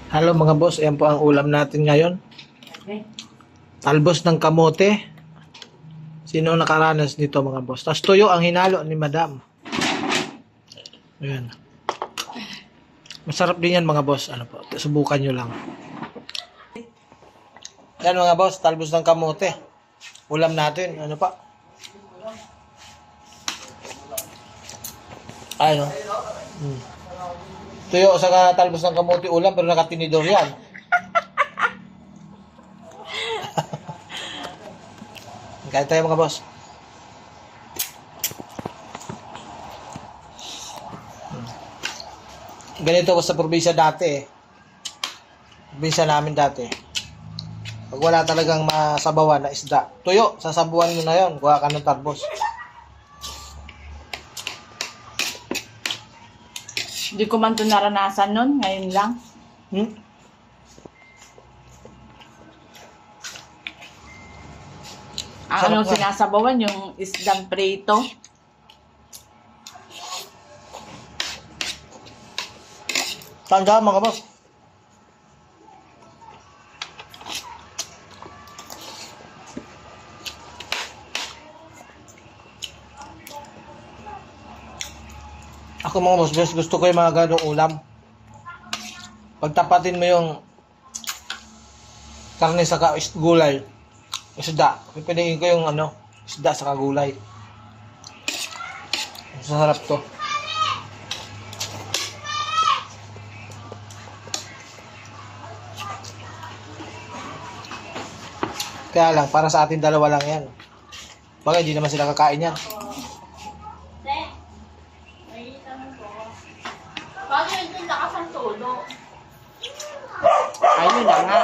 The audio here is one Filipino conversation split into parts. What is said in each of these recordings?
Hello mga boss, ayan po ang ulam natin ngayon. Okay. Talbos ng kamote. Sino nakaranas nito mga boss? Tapos tuyo ang hinalo ni madam. Ayan. Masarap din yan mga boss. Ano po, subukan nyo lang. Yan mga boss, talbos ng kamote. Ulam natin. Ano pa? Ano? Tuyo sa talbos ng kamote ulam pero nakatinidor yan. Kain tayo mga boss. Ganito ko sa probinsya dati eh. Probinsya namin dati. Pag wala talagang masabawan na isda, tuyo, sasabuan mo na yon, kuha ka ng talbos. Hindi ko man ito naranasan nun, ngayon lang. Ang Sarap anong nga. sinasabawan, yung isdang prito. Saan ka mga boss? Ako mga boss, best gusto ko yung mga ganong ulam. Pagtapatin mo yung karne sa gulay, isda. Pipiliin ko yung ano, isda sa gulay. Masarap to. Kaya lang, para sa atin dalawa lang yan. Bagay, hindi naman sila kakain yan. Paano yung lakas ang tulo? Ayun na nga.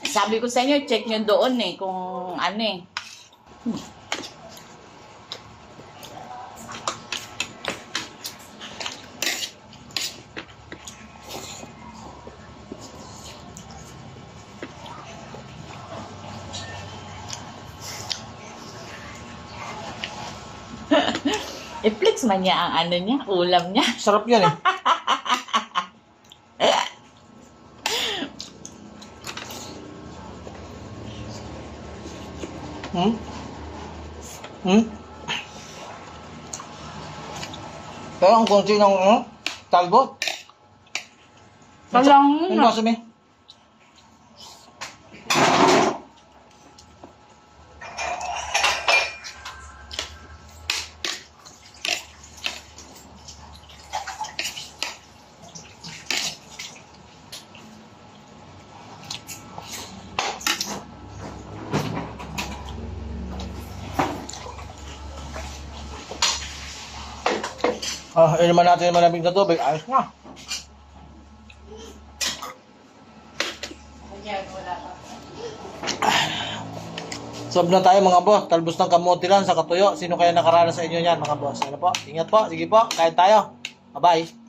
Sabi ko sa inyo, check nyo doon eh, kung ano eh. I-flex man niya ang ano niya, ulam niya. Sarap yan eh. Hmm? Hmm? Pero ang konti ng talbot. Walang Ano ba sabi? Inuman natin yung malamig na tubig. Ayos na. Sob na tayo mga boss. Talbos ng kamote lang sa katuyo. Sino kaya nakaranas sa inyo yan mga boss? Ano po? Ingat po. Sige po. Kain tayo. Bye-bye.